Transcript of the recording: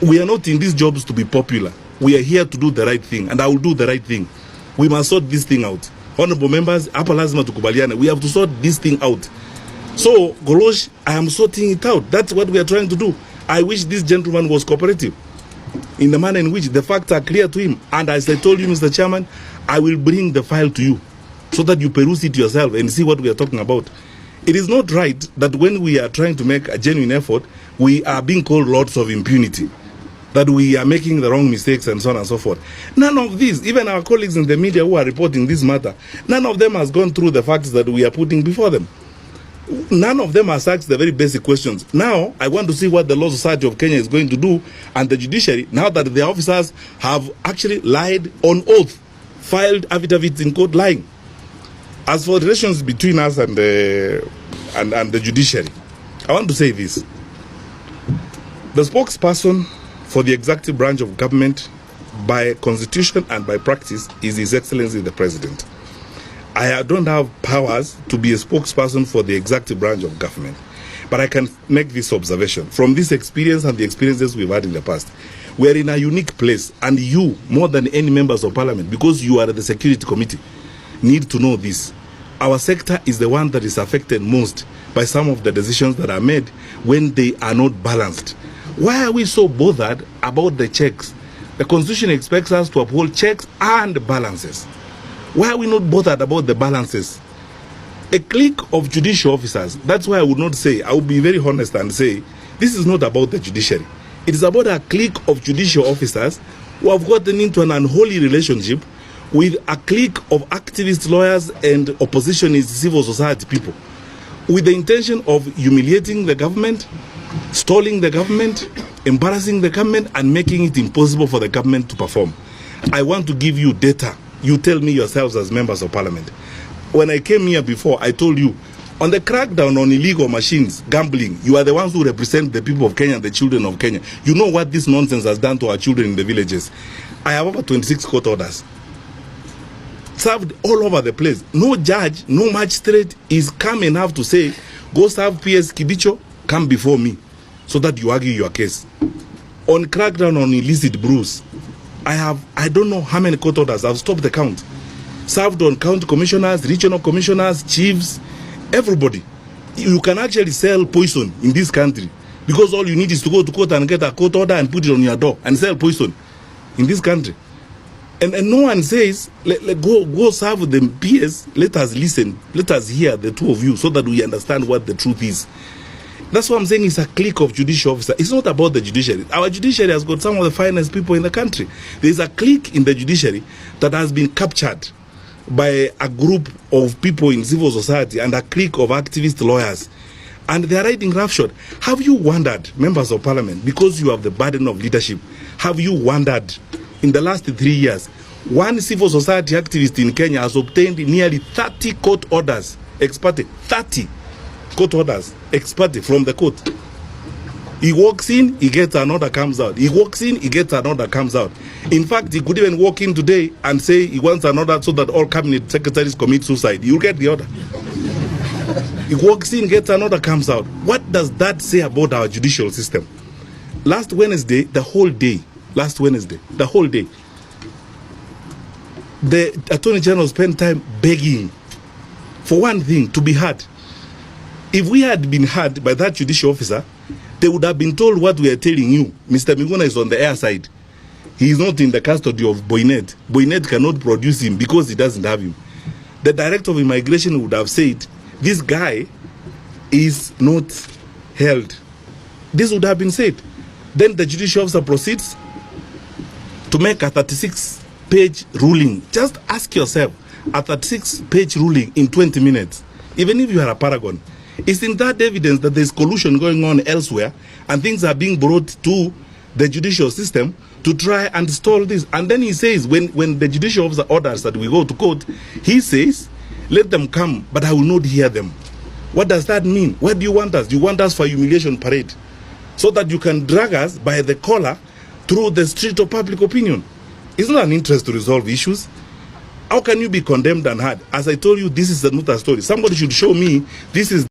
We are not in these jobs to be popular. We are here to do the right thing, and I will do the right thing. We must sort this thing out. Honorable members, hapa lazima tukubaliane. We have to sort this thing out. So, Golosh, I am sorting it out. That's what we are trying to do. I wish this gentleman was cooperative in the manner in which the facts are clear to him. And as I told you, Mr. Chairman, I will bring the file to you so that you peruse it yourself and see what we are talking about. It is not right that when we are trying to make a genuine effort, we are being called lords of impunity, that we are making the wrong mistakes and so on and so forth. None of these, even our colleagues in the media who are reporting this matter, none of them has gone through the facts that we are putting before them. None of them has asked the very basic questions. Now, I want to see what the Law Society of Kenya is going to do, and the judiciary, now that the officers have actually lied on oath, filed affidavits in court lying. As for the relations between us and the judiciary, I want to say this. The spokesperson for the executive branch of government, by constitution and by practice, is His Excellency the President. I don't have powers to be a spokesperson for the executive branch of government, but I can make this observation. From this experience and the experiences we've had in the past, we are in a unique place, and you, more than any members of parliament, because you are the security committee, need to know this. Our sector is the one that is affected most by some of the decisions that are made when they are not balanced. Why are we so bothered about the checks? The Constitution expects us to uphold checks and balances. Why are we not bothered about the balances? A clique of judicial officers, that's why I would not say, I would be very honest and say, this is not about the judiciary. It is about a clique of judicial officers who have gotten into an unholy relationship with a clique of activist lawyers and oppositionist civil society people, with the intention of humiliating the government, stalling the government, embarrassing the government, and making it impossible for the government to perform. I want to give you data. You tell me yourselves as members of parliament. When I came here before, I told you, on the crackdown on illegal machines, gambling, you are the ones who represent the people of Kenya, the children of Kenya. You know what this nonsense has done to our children in the villages. I have over 26 court orders, served all over the place. No judge, no magistrate is calm enough to say, go serve PS Kibicho, come before me, so that you argue your case. On crackdown on illicit brews, I don't know how many court orders. I've stopped the count. Served on county commissioners, regional commissioners, chiefs, everybody. You can actually sell poison in this country, because all you need is to go to court and get a court order and put it on your door and sell poison in this country. And no one says, go serve the PS. Let us listen. Let us hear the two of you so that we understand what the truth is. That's what I'm saying. It's a clique of judicial officers. It's not about the judiciary. Our judiciary has got some of the finest people in the country. There's a clique in the judiciary that has been captured by a group of people in civil society and a clique of activist lawyers. And they are riding roughshod. Have you wondered, members of parliament, because you have the burden of leadership, have you wondered, in the last 3 years, one civil society activist in Kenya has obtained nearly 30 court orders, ex parte, 30 court orders, ex parte, from the court. He walks in, he gets an order, comes out. He walks in, he gets an order, comes out. In fact, he could even walk in today and say he wants an order so that all cabinet secretaries commit suicide. You get the order. He walks in, gets an order, comes out. What does that say about our judicial system? Last Wednesday, the whole day, the Attorney General spent time begging for one thing, to be heard. If we had been heard by that judicial officer, they would have been told what we are telling you. Mr. Miguna is on the air side. He is not in the custody of Boynet. Boynet cannot produce him because he doesn't have him. The director of immigration would have said, this guy is not held. This would have been said. Then the judicial officer proceeds to make a 36-page ruling. Just ask yourself, a 36-page ruling in 20 minutes, even if you are a paragon, isn't that evidence that there's collusion going on elsewhere and things are being brought to the judicial system to try and stall this? And then he says, when the judicial officer orders that we go to court, he says, let them come, but I will not hear them. What does that mean? What do you want us? You want us for humiliation parade, so that you can drag us by the collar through the street of public opinion. It's not an interest to resolve issues. How can you be condemned and hard? As I told you, this is not a story. Somebody should show me this is